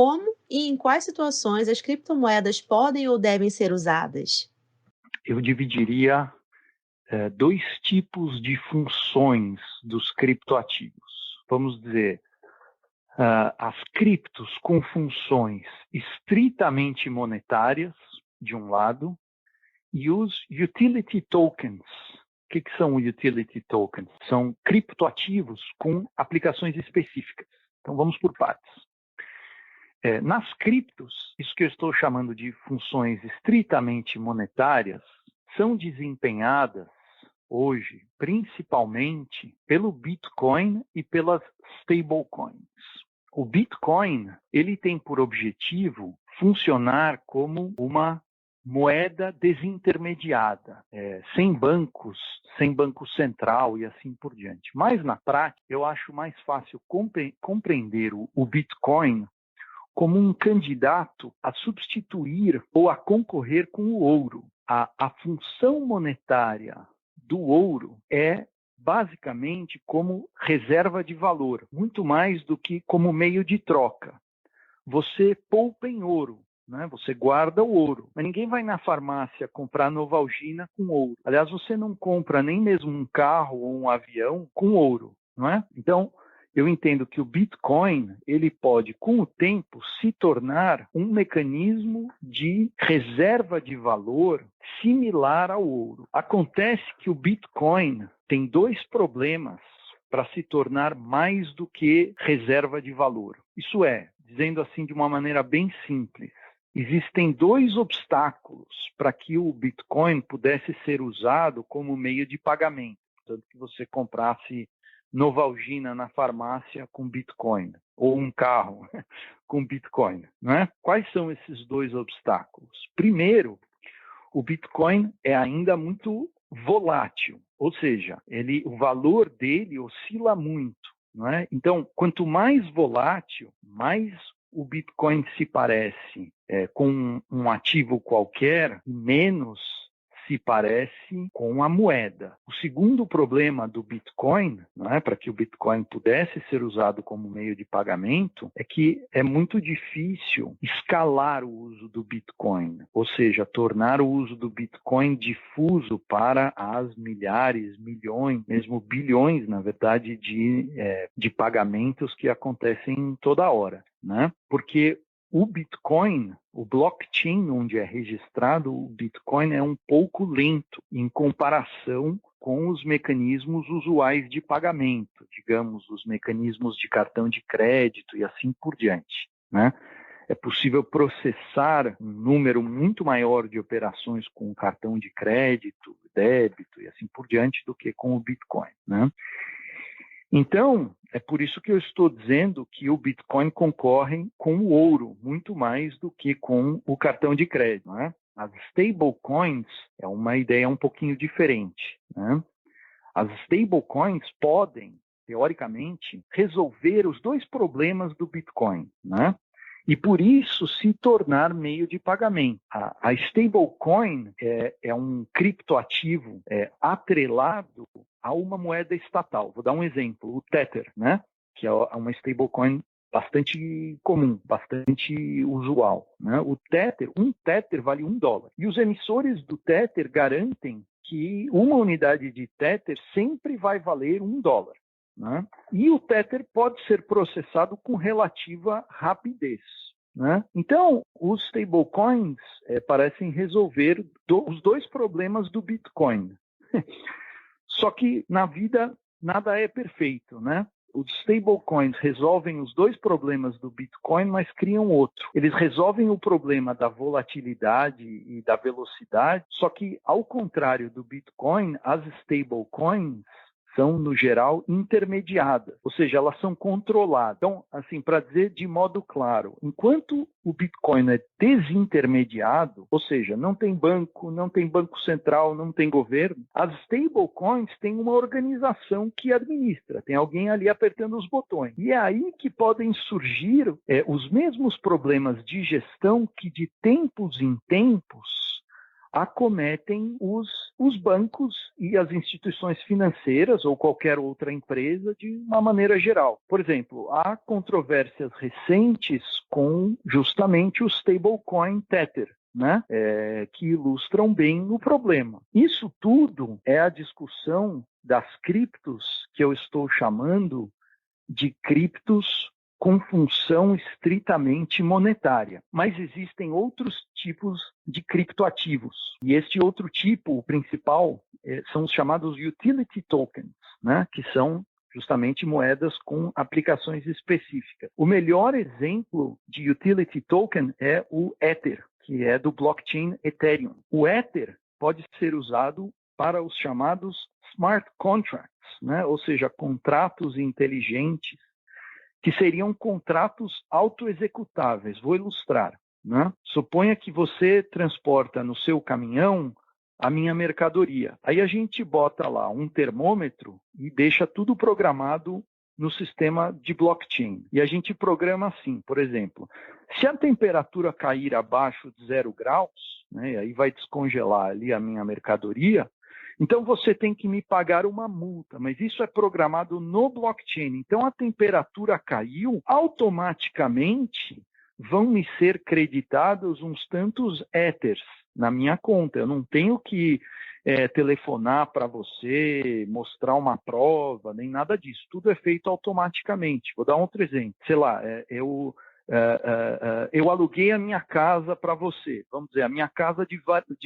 Como e em quais situações as criptomoedas podem ou devem ser usadas? Eu dividiria dois tipos de funções dos criptoativos. Vamos dizer, as criptos com funções estritamente monetárias, de um lado, e os utility tokens. O que são utility tokens? São criptoativos com aplicações específicas. Então, vamos por partes. Nas criptos, isso que eu estou chamando de funções estritamente monetárias, são desempenhadas hoje, principalmente pelo Bitcoin e pelas stablecoins. O Bitcoin, ele tem por objetivo funcionar como uma moeda desintermediada, sem bancos, sem banco central e assim por diante. Mas, na prática, eu acho mais fácil compreender o Bitcoin como um candidato a substituir ou a concorrer com o ouro. A função monetária do ouro é basicamente como reserva de valor, muito mais do que como meio de troca. Você poupa em ouro, né? Você guarda o ouro, mas ninguém vai na farmácia comprar Novalgina com ouro. Aliás, você não compra nem mesmo um carro ou um avião com ouro, não é? Então, eu entendo que o Bitcoin, ele pode, com o tempo, se tornar um mecanismo de reserva de valor similar ao ouro. Acontece que o Bitcoin tem dois problemas para se tornar mais do que reserva de valor. Isso é, dizendo assim de uma maneira bem simples, existem dois obstáculos para que o Bitcoin pudesse ser usado como meio de pagamento. Portanto, que você comprasse Novalgina na farmácia com Bitcoin, ou um carro com Bitcoin, não é? Quais são esses dois obstáculos? Primeiro, o Bitcoin é ainda muito volátil, ou seja, o valor dele oscila muito, não é? Então, quanto mais volátil, mais o Bitcoin se parece com um ativo qualquer, menos se parece com a moeda. O segundo problema do Bitcoin, para que o Bitcoin pudesse ser usado como meio de pagamento, é que é muito difícil escalar o uso do Bitcoin, ou seja, tornar o uso do Bitcoin difuso para as milhares, milhões, mesmo bilhões, na verdade, de pagamentos que acontecem toda hora, né? Porque o Bitcoin, o blockchain onde é registrado o Bitcoin é um pouco lento em comparação com os mecanismos usuais de pagamento, digamos, os mecanismos de cartão de crédito e assim por diante, né? É possível processar um número muito maior de operações com cartão de crédito, débito e assim por diante do que com o Bitcoin, né? Então, é por isso que eu estou dizendo que o Bitcoin concorre com o ouro, muito mais do que com o cartão de crédito, né? As stablecoins é uma ideia um pouquinho diferente, né? As stablecoins podem, teoricamente, resolver os dois problemas do Bitcoin, né? E por isso se tornar meio de pagamento. A stablecoin é um criptoativo atrelado a uma moeda estatal. Vou dar um exemplo, o Tether, né? Que é uma stablecoin bastante comum, bastante usual, né? Um Tether vale $1. E os emissores do Tether garantem que uma unidade de Tether sempre vai valer $1. Né? E o Tether pode ser processado com relativa rapidez. Né? Então, os stablecoins parecem resolver os dois problemas do Bitcoin. Só que na vida nada é perfeito, né? Os stablecoins resolvem os dois problemas do Bitcoin, mas criam outro. Eles resolvem o problema da volatilidade e da velocidade, só que, ao contrário do Bitcoin, as stablecoins são, no geral, intermediadas, ou seja, elas são controladas. Então, assim, para dizer de modo claro, enquanto o Bitcoin é desintermediado, ou seja, não tem banco central, não tem governo, as stablecoins têm uma organização que administra, tem alguém ali apertando os botões. E é aí que podem surgir os mesmos problemas de gestão que, de tempos em tempos, acometem os bancos e as instituições financeiras ou qualquer outra empresa de uma maneira geral. Por exemplo, há controvérsias recentes com justamente o stablecoin Tether, né? Que ilustram bem o problema. Isso tudo é a discussão das criptos que eu estou chamando de criptos com função estritamente monetária. Mas existem outros tipos de criptoativos. E este outro tipo, o principal, são os chamados utility tokens, né? Que são justamente moedas com aplicações específicas. O melhor exemplo de utility token é o Ether, que é do blockchain Ethereum. O Ether pode ser usado para os chamados smart contracts, né? Ou seja, contratos inteligentes, que seriam contratos autoexecutáveis. Vou ilustrar, né? Suponha que você transporta no seu caminhão a minha mercadoria. Aí a gente bota lá um termômetro e deixa tudo programado no sistema de blockchain. E a gente programa assim, por exemplo, se a temperatura cair abaixo de 0 graus, né, aí vai descongelar ali a minha mercadoria, então você tem que me pagar uma multa, mas isso é programado no blockchain. Então a temperatura caiu, automaticamente vão me ser creditados uns tantos Ethers na minha conta. Eu não tenho que telefonar para você, mostrar uma prova, nem nada disso. Tudo é feito automaticamente. Vou dar um outro exemplo. Sei lá, eu aluguei a minha casa para você. Vamos dizer, a minha casa de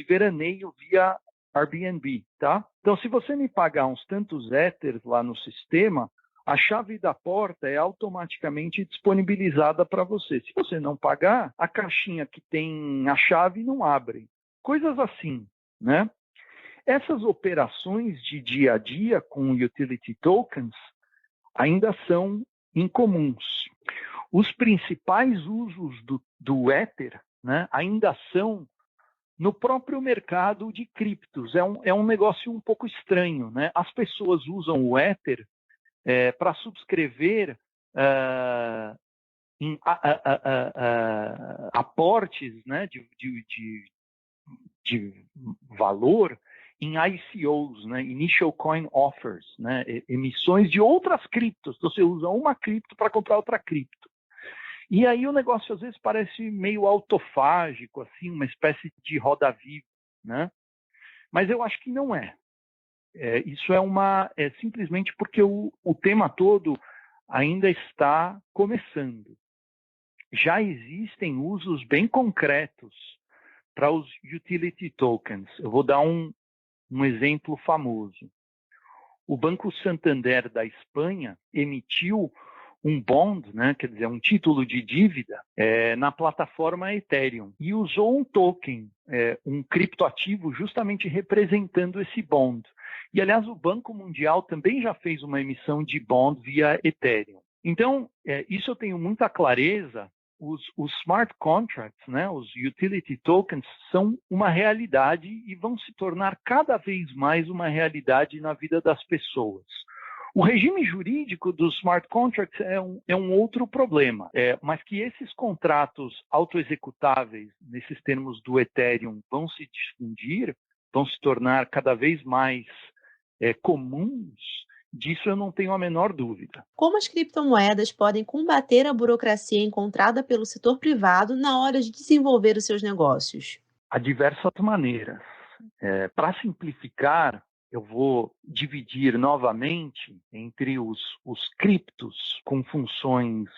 veraneio via Airbnb, tá? Então, se você me pagar uns tantos Ethers lá no sistema, a chave da porta é automaticamente disponibilizada para você. Se você não pagar, a caixinha que tem a chave não abre. Coisas assim, né? Essas operações de dia a dia com utility tokens ainda são incomuns. Os principais usos do Ether, né, ainda são no próprio mercado de criptos. É um negócio um pouco estranho, né? As pessoas usam o Ether para subscrever aportes, né, de valor em ICOs, né, Initial Coin Offers, né, emissões de outras criptos. Você usa uma cripto para comprar outra cripto. E aí o negócio às vezes parece meio autofágico, assim, uma espécie de roda viva, né? Mas eu acho que não é. Isso é simplesmente porque o tema todo ainda está começando. Já existem usos bem concretos para os utility tokens. Eu vou dar um exemplo famoso. O Banco Santander da Espanha emitiu um bond, né, quer dizer, um título de dívida na plataforma Ethereum e usou um token, um criptoativo justamente representando esse bond. E, aliás, o Banco Mundial também já fez uma emissão de bond via Ethereum. Então, isso eu tenho muita clareza. Os smart contracts, né, os utility tokens, são uma realidade e vão se tornar cada vez mais uma realidade na vida das pessoas. O regime jurídico dos smart contracts é um outro problema, mas que esses contratos autoexecutáveis, nesses termos do Ethereum, vão se difundir, vão se tornar cada vez mais comuns, disso eu não tenho a menor dúvida. Como as criptomoedas podem combater a burocracia encontrada pelo setor privado na hora de desenvolver os seus negócios? Há diversas maneiras. Para simplificar, eu vou dividir novamente entre os criptos com funções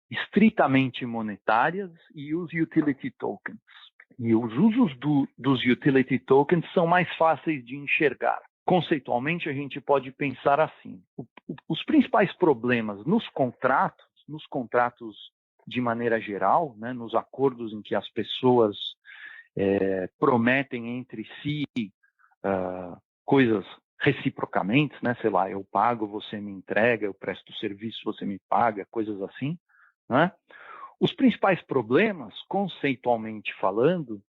estritamente monetárias e os utility tokens. E os usos dos utility tokens são mais fáceis de enxergar. Conceitualmente, a gente pode pensar assim. Os principais problemas nos contratos de maneira geral, né, nos acordos em que as pessoas prometem entre si coisas reciprocamente, né? Sei lá, eu pago, você me entrega, eu presto serviço, você me paga, coisas assim, né? Os principais problemas, conceitualmente falando,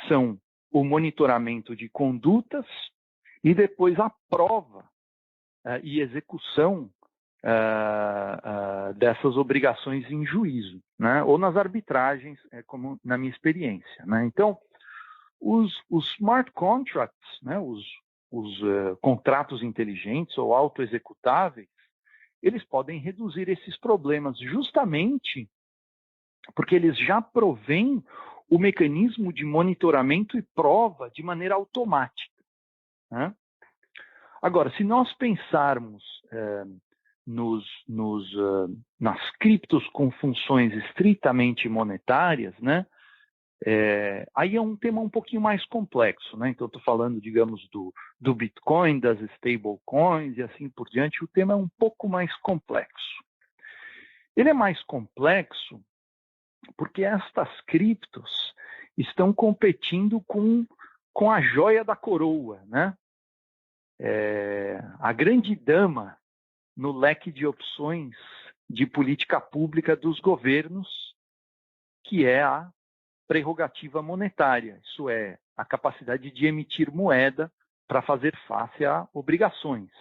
são o monitoramento de condutas e depois a prova e execução dessas obrigações em juízo, né? Ou nas arbitragens, como na minha experiência, né? Então, Os smart contracts, né, os contratos inteligentes ou autoexecutáveis, eles podem reduzir esses problemas justamente porque eles já provêm o mecanismo de monitoramento e prova de maneira automática, né? Agora, se nós pensarmos nas criptos com funções estritamente monetárias, né? Aí é um tema um pouquinho mais complexo, né? Então, estou falando, digamos, do Bitcoin, das stablecoins e assim por diante. O tema é um pouco mais complexo. Ele é mais complexo porque estas criptos estão competindo com a joia da coroa, né? A grande dama no leque de opções de política pública dos governos, que é a prerrogativa monetária, isso é, a capacidade de emitir moeda para fazer face a obrigações.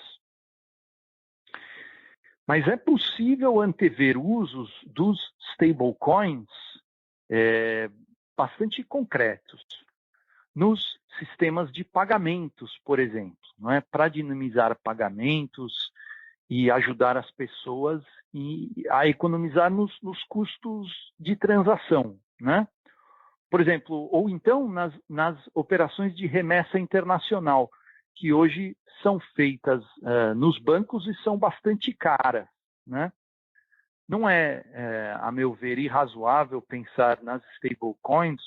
Mas é possível antever usos dos stablecoins bastante concretos nos sistemas de pagamentos, por exemplo, não é? Para dinamizar pagamentos e ajudar as pessoas a economizar nos custos de transação, né? Por exemplo, ou então nas operações de remessa internacional, que hoje são feitas nos bancos e são bastante caras, né? Não a meu ver, irrazoável pensar nas stablecoins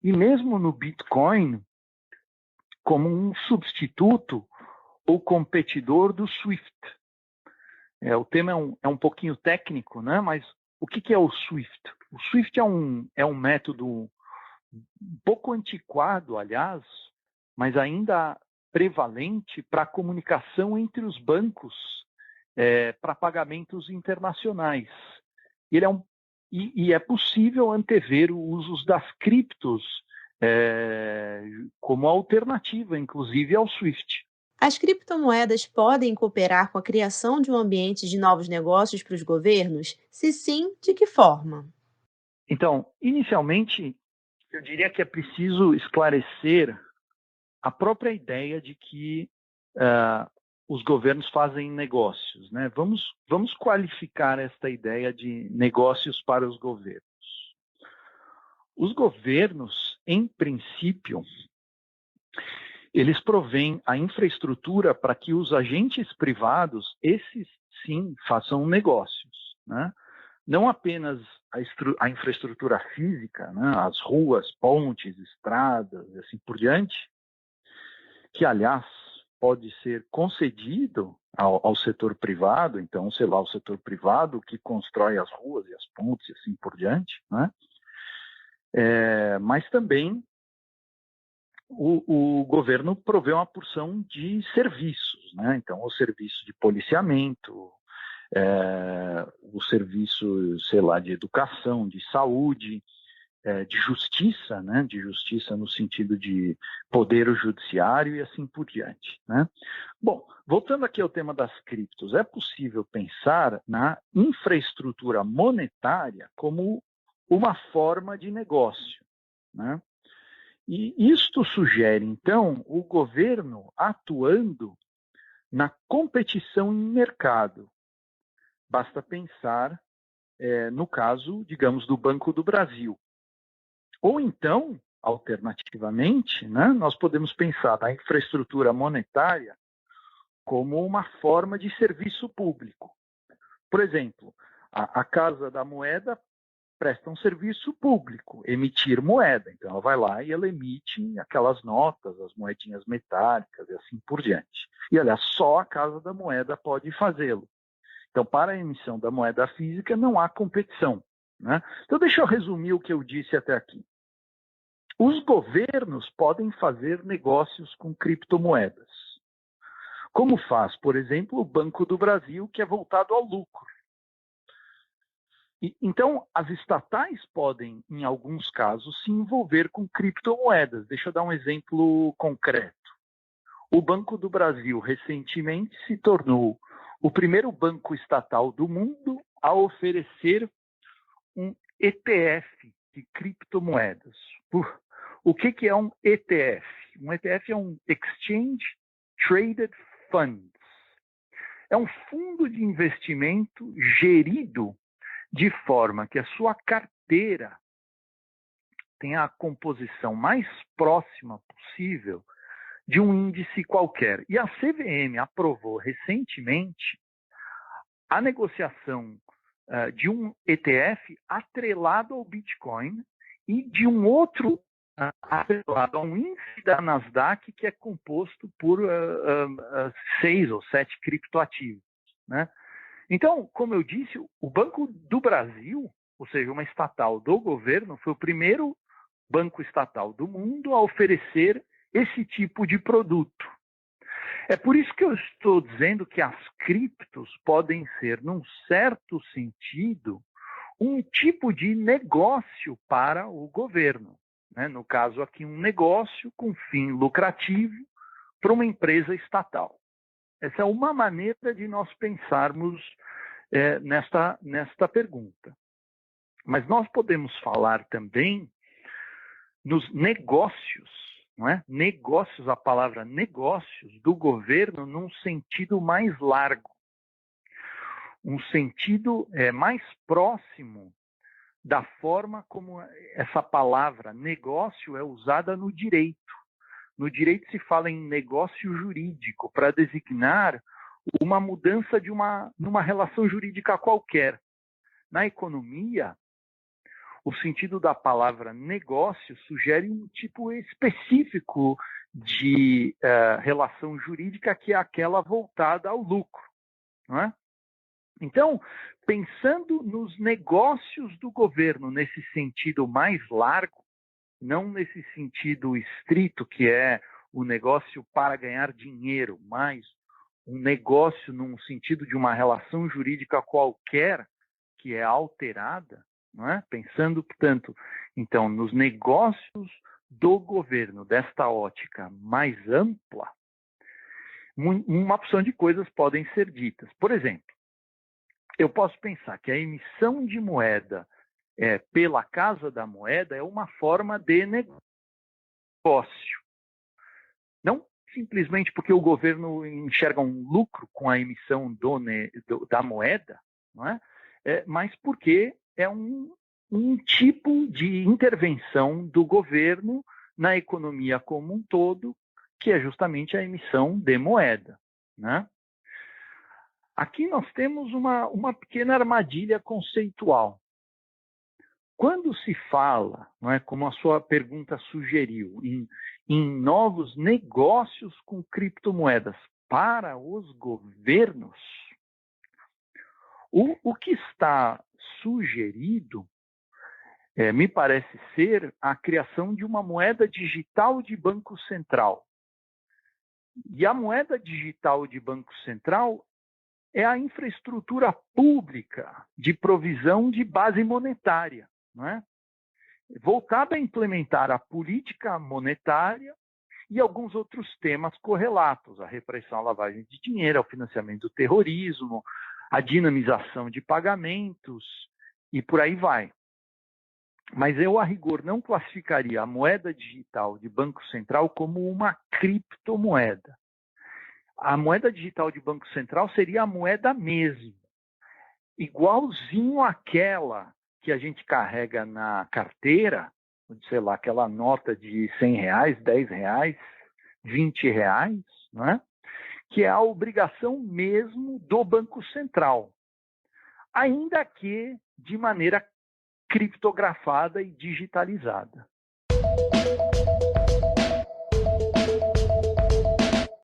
e mesmo no Bitcoin como um substituto ou competidor do SWIFT. O tema é um pouquinho técnico, né? Mas o que é o SWIFT? O SWIFT é um método um pouco antiquado, aliás, mas ainda prevalente para a comunicação entre os bancos para pagamentos internacionais. E é possível antever os usos das criptos como alternativa, inclusive, ao SWIFT. As criptomoedas podem cooperar com a criação de um ambiente de novos negócios para os governos? Se sim, de que forma? Então, inicialmente, eu diria que é preciso esclarecer a própria ideia de que os governos fazem negócios, né? Vamos qualificar esta ideia de negócios para os governos. Os governos, em princípio, eles provêm a infraestrutura para que os agentes privados, esses sim, façam negócios, né? Não apenas a infraestrutura física, né? As ruas, pontes, estradas e assim por diante, que, aliás, pode ser concedido ao setor privado, então, sei lá, o setor privado que constrói as ruas e as pontes e assim por diante, né? Mas também o governo provê uma porção de serviços, né? Então, o serviço de policiamento, o serviço, sei lá, de educação, de saúde, de justiça, né? De justiça no sentido de poder judiciário e assim por diante, né? Bom, voltando aqui ao tema das criptos, é possível pensar na infraestrutura monetária como uma forma de negócio, né? E isto sugere, então, o governo atuando na competição em mercado. Basta pensar no caso, digamos, do Banco do Brasil. Ou então, alternativamente, né, nós podemos pensar na infraestrutura monetária como uma forma de serviço público. Por exemplo, a Casa da Moeda presta um serviço público, emitir moeda. Então, ela vai lá e ela emite aquelas notas, as moedinhas metálicas e assim por diante. E, aliás, só a Casa da Moeda pode fazê-lo. Então, para a emissão da moeda física, não há competição, né? Então, deixa eu resumir o que eu disse até aqui. Os governos podem fazer negócios com criptomoedas, como faz, por exemplo, o Banco do Brasil, que é voltado ao lucro. Então, as estatais podem, em alguns casos, se envolver com criptomoedas. Deixa eu dar um exemplo concreto. O Banco do Brasil, recentemente, se tornou o primeiro banco estatal do mundo a oferecer um ETF de criptomoedas. O que é um ETF? Um ETF é um Exchange Traded Funds. É um fundo de investimento gerido de forma que a sua carteira tenha a composição mais próxima possível de um índice qualquer. E a CVM aprovou recentemente a negociação de um ETF atrelado ao Bitcoin e de um outro atrelado a um índice da Nasdaq que é composto por 6 ou 7 criptoativos, né? Então, como eu disse, o Banco do Brasil, ou seja, uma estatal do governo, foi o primeiro banco estatal do mundo a oferecer esse tipo de produto. É por isso que eu estou dizendo que as criptos podem ser, num certo sentido, um tipo de negócio para o governo, né? No caso aqui, um negócio com fim lucrativo para uma empresa estatal. Essa é uma maneira de nós pensarmos nesta pergunta. Mas nós podemos falar também nos negócios, não é? Negócios, a palavra negócios do governo num sentido mais largo, um sentido mais próximo da forma como essa palavra negócio é usada no direito. No direito se fala em negócio jurídico para designar uma mudança numa relação jurídica qualquer. Na economia, o sentido da palavra negócio sugere um tipo específico de relação jurídica que é aquela voltada ao lucro, não é? Então, pensando nos negócios do governo nesse sentido mais largo, não nesse sentido estrito que é o negócio para ganhar dinheiro, mas um negócio num sentido de uma relação jurídica qualquer que é alterada, não é? Pensando, portanto, então, nos negócios do governo, desta ótica mais ampla, uma opção de coisas podem ser ditas. Por exemplo, eu posso pensar que a emissão de moeda pela Casa da Moeda é uma forma de negócio. Não simplesmente porque o governo enxerga um lucro com a emissão da moeda, não é? Mas porque é um tipo de intervenção do governo na economia como um todo, que é justamente a emissão de moeda, né? Aqui nós temos uma pequena armadilha conceitual. Quando se fala, não é, como a sua pergunta sugeriu, em novos negócios com criptomoedas para os governos, o que está sugerido me parece ser a criação de uma moeda digital de Banco Central. E a moeda digital de Banco Central é a infraestrutura pública de provisão de base monetária, não é? Voltada a implementar a política monetária e alguns outros temas correlatos, a repressão à lavagem de dinheiro, ao financiamento do terrorismo, a dinamização de pagamentos e por aí vai. Mas eu, a rigor, não classificaria a moeda digital de Banco Central como uma criptomoeda. A moeda digital de Banco Central seria a moeda mesmo, igualzinho àquela que a gente carrega na carteira, sei lá, aquela nota de R$100, R$10, R$20, não é? Que é a obrigação mesmo do Banco Central, ainda que de maneira criptografada e digitalizada.